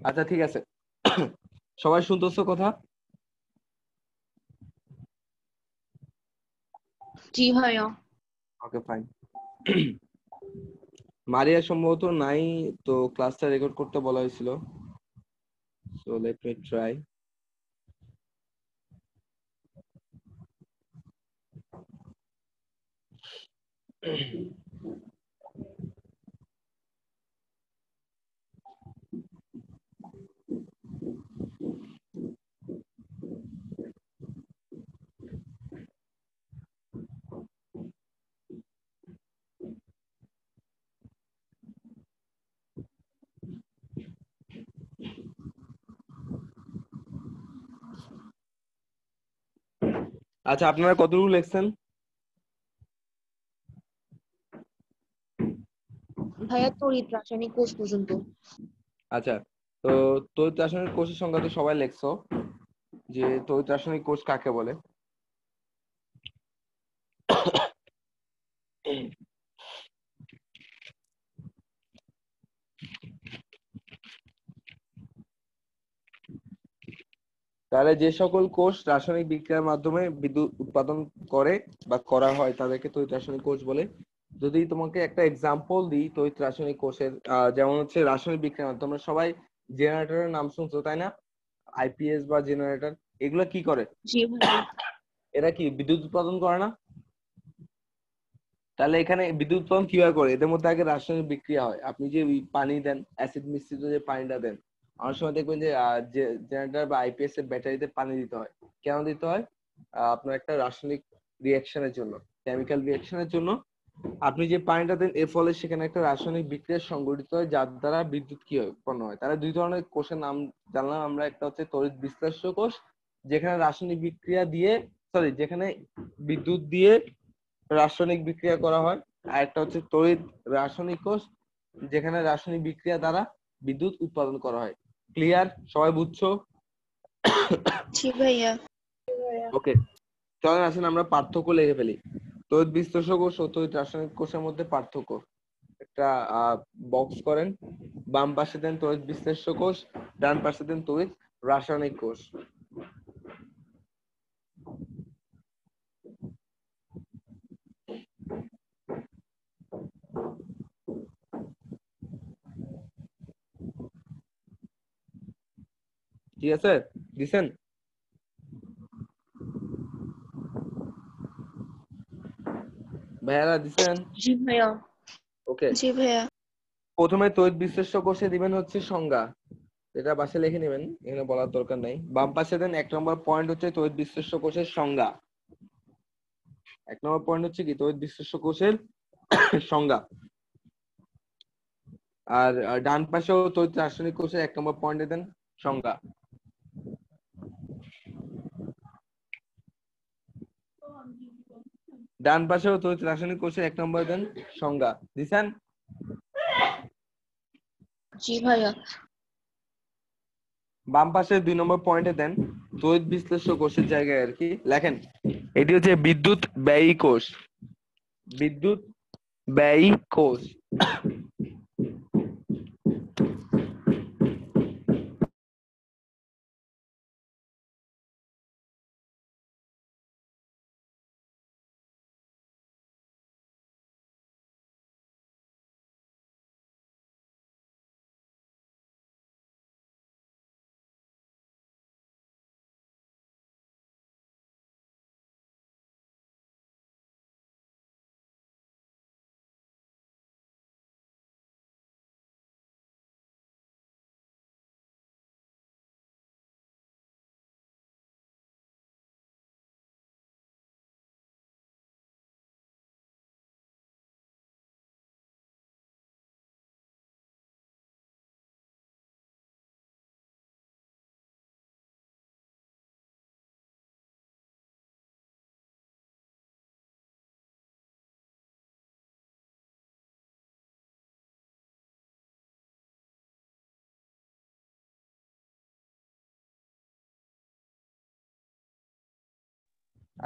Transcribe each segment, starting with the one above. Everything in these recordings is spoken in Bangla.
আচ্ছা ঠিক আছে। সবাই শুনতেছো কথা? জি ভাইয়া। Okay fine. মারিয়া সম্ভবত নাই, তো ক্লাসটা রেকর্ড করতে বলা হয়েছিল। So let me try. আচ্ছা, আপনারা কতটুকু লিখছেন? ভাইয়া তড়িৎ রাসায়নিক কোষ পর্যন্ত। আচ্ছা, তো তড়িৎ রাসায়নিক কোষের সংজ্ঞা তো সবাই লিখছো, যে তড়িৎ রাসায়নিক কোষ কাকে বলে। তাহলে যে সকল কোষ রাসায়নিক বিক্রিয়ার মাধ্যমে বিদ্যুৎ উৎপাদন করে বা করা হয় তাদেরকে তড়িৎ রাসায়নিক কোষ বলে। যদি তোমাকে একটা এক্সাম্পল দিই তড়িৎ রাসায়নিক কোষের, যেমন হচ্ছে রাসায়নিক বিক্রিয়া, তোমরা সবাই জেনারেটরের নাম শুনছো তাই না? আইপিএস বা জেনারেটর, এগুলো কি করে? জি ভাইয়া। এরা কি বিদ্যুৎ উৎপাদন করে না? তাহলে এখানে বিদ্যুৎ উৎপাদন কিভাবে করে? এদের মধ্যে আগে রাসায়নিক বিক্রিয়া হয়। আপনি যে ওই পানি দেন, অ্যাসিড মিশ্রিত যে পানিটা দেন, অনেক সময় দেখবেন যে জেনারেটর বা আইপিএস এর ব্যাটারিতে পানি দিতে হয়। কেন দিতে হয়? আপনার একটা রাসায়নিক রিয়াকশনের জন্য, কেমিক্যাল রিয়াকশনের জন্য। আপনি যে পানিটা দেন এর ফলে সেখানে একটা রাসায়নিক বিক্রিয়া সংঘটিত হয়, যার দ্বারা বিদ্যুৎ কি হয় উৎপন্ন হয়। তাহলে দুই ধরনের কোষের নাম জানলাম আমরা। একটা হচ্ছে তড়িৎ বিশ্লেষ্য কোষ, যেখানে রাসায়নিক বিক্রিয়া দিয়ে, সরি, যেখানে বিদ্যুৎ দিয়ে রাসায়নিক বিক্রিয়া করা হয়। আর একটা হচ্ছে তড়িৎ রাসায়নিক কোষ, যেখানে রাসায়নিক বিক্রিয়া দ্বারা বিদ্যুৎ উৎপাদন করা হয়। ক্লিয়ার? সবাই বুঝছো? জি ভাইয়া। ওকে, চলেন আসেন আমরা পার্থক্য লিখে ফেলি। তড়িৎ বিশ্লেষ্য কোষ ও তড়িৎ রাসায়নিক কোষের মধ্যে পার্থক্য। একটা বক্স করেন, বাম পাশে দেন তড়িৎ বিশ্লেষ্য কোষ, ডান পাশে দেন তড়িৎ রাসায়নিক কোষ। ঠিক আছে? দিছেন? ভাইয়ারা দিছেন? জি ভাইয়া। ওকে। জি ভাইয়া। প্রথমে তড়িৎ বিশ্লেষ্য কোষে দিবেন হচ্ছে সংজ্ঞা, এটা পাশে লিখে নেবেন, এখানে বলার দরকার নাই। বাম পাশে দেন 1 নম্বর পয়েন্ট হচ্ছে তড়িৎ বিশ্লেষ্য কোষের সংজ্ঞা। 1 নম্বর পয়েন্ট হচ্ছে কি? তড়িৎ বিশ্লেষ্য কোষের সংজ্ঞা। আর ডান পাশেও তড়িৎ রাসায়নিক কোষের 1 নম্বর পয়েন্টে দেন সংজ্ঞা। ডান পাশেও তড়িৎ রাসায়নিক কোষের 1 নম্বর দেন সংজ্ঞা। দিছেন? জি ভাইয়া। বাম পাশে 2 নম্বর পয়েন্টে দেন তড়িৎ বিশ্লেষ্য কোষের জায়গায় আর কি লেখেন, এটি হচ্ছে বিদ্যুৎ ব্যয়ী কোষ। বিদ্যুৎ ব্যয়ী কোষ।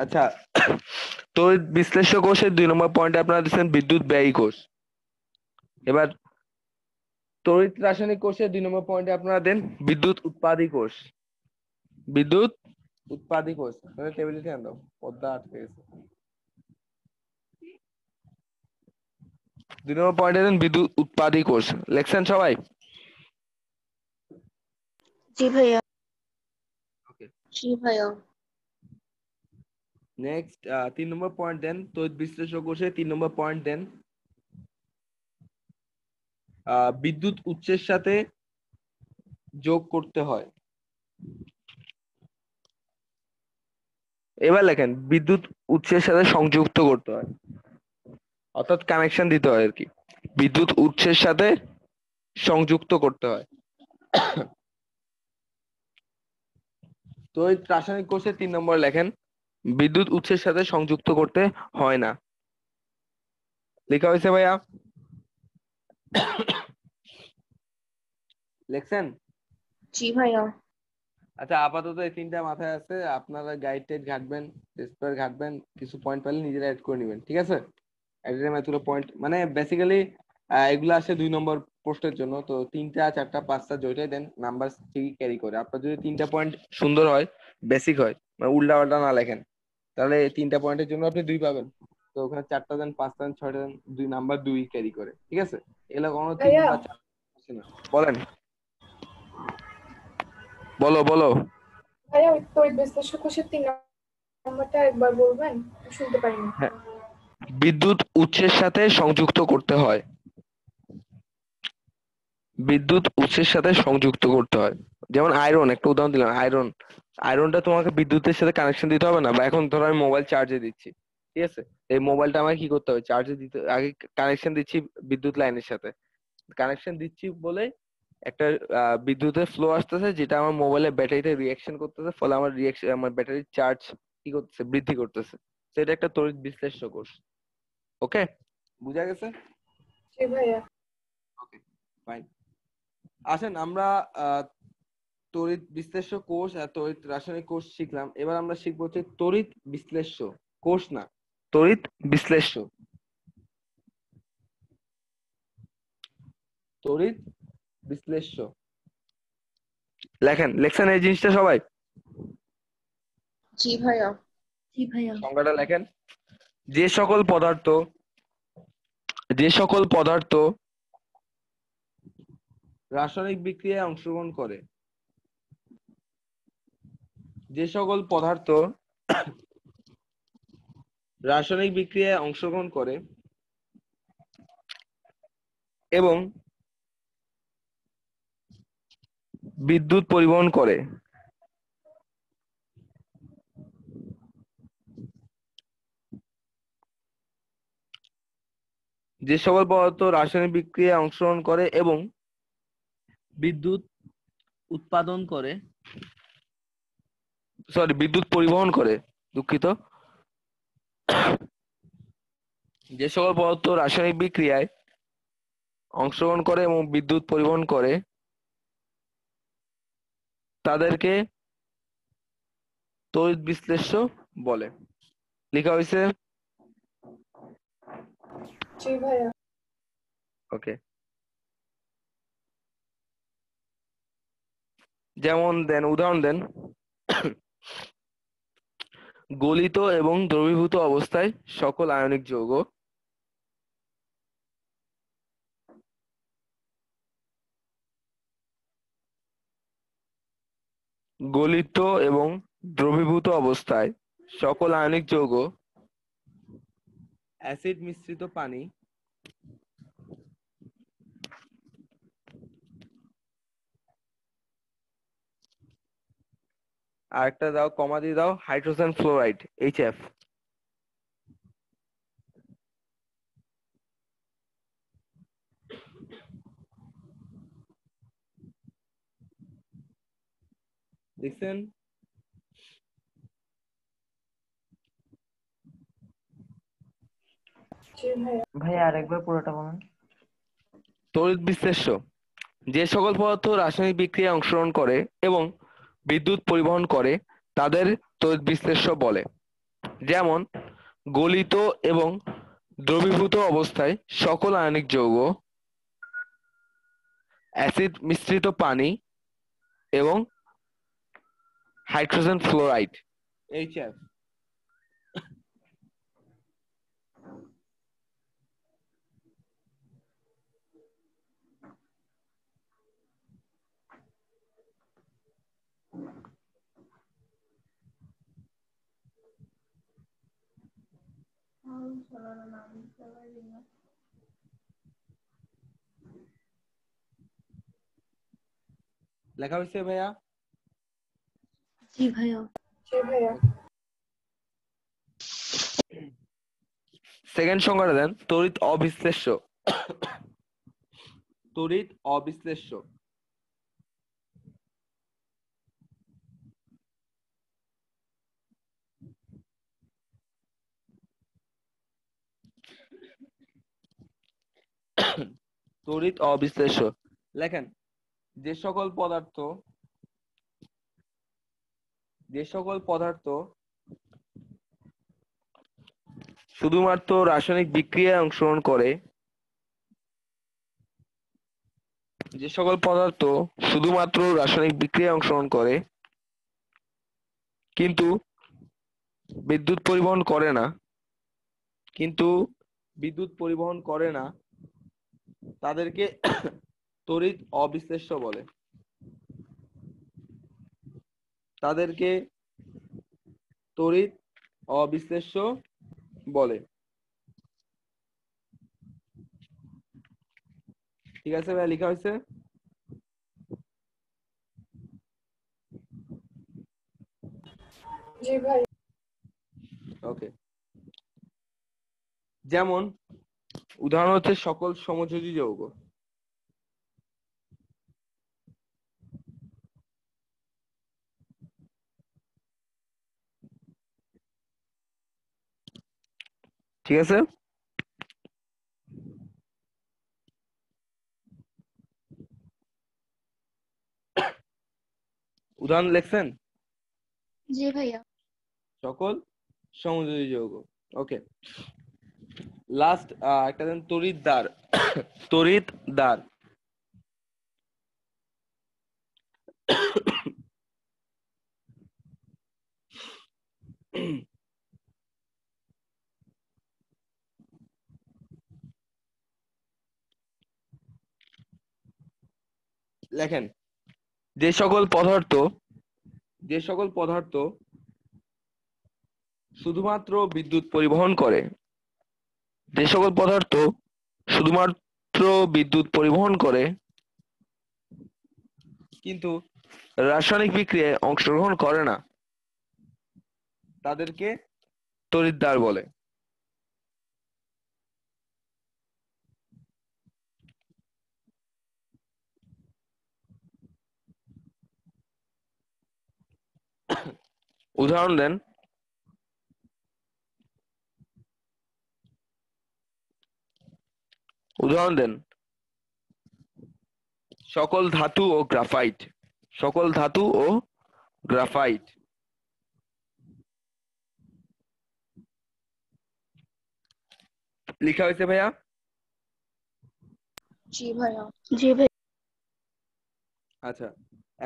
আচ্ছা, তড়িৎ বিশ্লেষ্য কোষের 2 নম্বর পয়েন্টে আপনারা দিচ্ছেন বিদ্যুৎ ব্যয়ী কোষ। এবার তড়িৎ রাসায়নিক কোষে 2 নম্বর পয়েন্টে আপনারা দেন বিদ্যুৎ উৎপাদী কোষ। বিদ্যুৎ উৎপাদী কোষ টেবিলে ধ্যান দাও, পদ্মা আটকে গেছে। 2 নম্বর পয়েন্টে দেন বিদ্যুৎ উৎপাদী কোষ। লেখছেন সবাই? জি ভাইয়া। ওকে, জি ভাইয়া। নেক্সট 3 নম্বর পয়েন্ট দেন তড়িৎ বিশ্লেষক কোষে 3 নম্বর পয়েন্ট দেন বিদ্যুৎ উৎসের সাথে যোগ করতে হয়। এবার লেখেন বিদ্যুৎ উৎসের সাথে সংযুক্ত করতে হয়, অর্থাৎ কানেকশন দিতে হয় আর কি। বিদ্যুৎ উৎসের সাথে সংযুক্ত করতে হয়। তড়িৎ রাসায়নিক কোষে 3 নম্বর লেখেন বিদ্যুৎ উৎসের সাথে সংযুক্ত করতে হয় না। লেখা হয়েছে ভাইয়া? লেখছেন? জি ভাইয়া। আচ্ছা, আপাতত এই তিনটা মাথায় আছে, আপনারা গাইড টাইড ঘাটবেন, টেস্ট ঘাটবেন, কিছু পয়েন্ট পেলে নিজেরা অ্যাড করে নেবেন, ঠিক আছে? এটার এতগুলো পয়েন্ট মানে বেসিক্যালি এগুলো আসে 2 নম্বর পোস্টের জন্য। তো 3টা 4টা 5টা যেটাই দেন নাম্বার ঠিকই ক্যারি করে। আপনার যদি 3টা পয়েন্ট সুন্দর হয়, বেসিক হয়, মানে উল্টা পাল্টা না লেখেন, তাহলে এই 3টা পয়েন্টের জন্য আপনি 2 পাবেন। তো ওখানে 4টা দেন, 5টা দেন, 6টা দেন, 2 নাম্বার 2 ক্যারি করে, ঠিক আছে? এগুলো কোনো 3 ভাইয়া বা 4 আসে না। বলেন, বলো বলো। ভাইয়া ওই তড়িৎ বিশ্লেষক কোষের 3 নম্বরটা একবার বলবেন? শুনতে পারিনি। হ্যাঁ, বিদ্যুৎ উৎসের সাথে সংযুক্ত করতে হয়। বিদ্যুৎ উৎসের সাথে সংযুক্ত করতে হয়। যেমন আয়রন, একটা উদাহরণ দিলাম, আয়রনটা তোমাকে বিদ্যুতের সাথে কানেকশন দিতে হবে না? বা এখন ধরো আমি মোবাইল চার্জে দিচ্ছি, ঠিক আছে? এই মোবাইলটা আমাকে কি করতে হবে? চার্জে দিতে আগে কানেকশন দিচ্ছি বিদ্যুৎ লাইনের সাথে। কানেকশন দিচ্ছি বলে একটা বিদ্যুতের ফ্লো আসতেছে, যেটা আমার মোবাইলের ব্যাটারিতে রিয়াকশন করতেছে, ফলে আমার ব্যাটারির চার্জ কি করতেছে? বৃদ্ধি করতেছে। তো এটা একটা তড়িৎ বিশ্লেষ্য কোষ। ওকে, বুঝা গেছে? জি ভাইয়া। ওকে, ফাইন। আসেন আমরা তড়িৎ বিশ্লেষ্য কোষ আর তড়িৎ রাসায়নিক কোষ শিখলাম। এবার আমরা শিখবো হচ্ছে তড়িৎ বিশ্লেষ্য কোষ, না তড়িৎ বিশ্লেষ্য। তড়িৎ বিশ্লেষ্য লেখেন এই জিনিসটা সবাই? জি ভাইয়া। জি ভাইয়া। সংজ্ঞাটা লেখেন। যে সকল পদার্থ রাসায়নিক বিক্রিয়ায় অংশগ্রহণ করে, যে সকল পদার্থ রাসায়নিক বিক্রিয়ায় অংশগ্রহণ করে এবং বিদ্যুৎ পরিবহন করে, যে সকল পদার্থ রাসায়নিক বিক্রিয়ায় অংশগ্রহণ করে এবং বিদ্যুৎ উৎপাদন করে, বিদ্যুৎ পরিবহন করে, দুঃখিত, যে সকল পদার্থ রাসায়নিক বিক্রিয়ায় অংশগ্রহণ করে এবং বিদ্যুৎ পরিবহন করে তাদেরকে তড়িৎ বিশ্লেষ্য বলে। লেখা হয়েছে? জি ভাইয়া। ওকে, যেমন উদাহরণ দেন গলিত এবং দ্রবীভূত অবস্থায় সকল আয়নিক যৌগ, গলিত এবং দ্রবীভূত অবস্থায় সকল আয়নিক যৌগ, অ্যাসিড মিশ্রিত পানি, আর একটা দাও, কমা দিয়ে দাও, হাইড্রোজেন ফ্লোরাইড, HF। দেখছেন? জি ভাইয়া। ভাই আরেকবার পুরোটা বলুন। তড়িৎ বিশ্লেষ্য যে সকল পদার্থ রাসায়নিক বিক্রিয়ায় অংশগ্রহণ করে এবং বিদ্যুৎ পরিবহন করে তাদের তড়িৎ বিশ্লেষ্য বলে। যেমন গলিত এবং দ্রবীভূত অবস্থায় সকল আয়নিক যৌগ, অ্যাসিড মিশ্রিত পানি এবং হাইড্রোজেন ফ্লোরাইড HF। লেখা হয়েছে ভাইয়া? জি ভাইয়া। জি ভাইয়া। সেকেন্ড সংজ্ঞাটা দেন, তড়িৎ অবিশ্লেষ্য। তড়িৎ অবিশ্লেষ্য। তড়িৎ অবিশ্লেষ্য লেখেন, যে সকল পদার্থ শুধুমাত্র রাসায়নিক বিক্রিয়ায় অংশগ্রহণ করে, যে সকল পদার্থ শুধুমাত্র রাসায়নিক বিক্রিয়ায় অংশগ্রহণ করে কিন্তু বিদ্যুৎ পরিবহন করে না, তাদেরকে তড়িৎ অবিশ্লেষ্য বলে। তাদেরকে তড়িৎ অবিশ্লেষ্য বলে। ঠিক আছে ভাই, লেখা হয়েছে? জি ভাই। ওকে। যেমন উদাহরণ হচ্ছে সকল সমযোজী যৌগ। ঠিক আছে, উদাহরণ লিখছেন? জি ভাইয়া। সকল সমযোজী যৌগ। ওকে, লাস্ট একটা দেন, তড়িৎদ্বার। তড়িৎদ্বার লেখেন, যে সকল পদার্থ শুধুমাত্র বিদ্যুৎ পরিবহন করে, যে সকল পদার্থ শুধুমাত্র বিদ্যুৎ পরিবহন করে কিন্তু রাসায়নিক বিক্রিয়ায় অংশগ্রহণ করে না, তাদেরকে তড়িৎদ্বার বলে। উদাহরণ দেন। সকল ধাতু ও গ্রাফাইট। লেখা হয়েছে ভাইয়া? জি ভাইয়া। জি ভাই। আচ্ছা,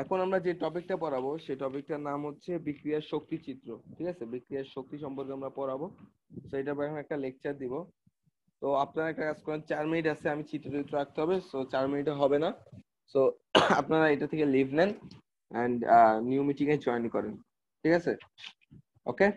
এখন আমরা যে টপিকটা পড়াবো সেই টপিকটার নাম হচ্ছে বিক্রিয়ার শক্তি চিত্র। ঠিক আছে, বিক্রিয়ার শক্তি সম্পর্কে আমরা পড়াবো। তো এটা এখন একটা লেকচার দিব। তো আপনারা একটা কাজ করেন, 4 মিনিট আছে, আমি চিত্র রাখতে হবে। সো 4 মিনিটে হবে না। সো আপনারা এটা থেকে লিভ নেন এন্ড নিউ মিটিং এ জয়েন করেন। ঠিক আছে, ওকে।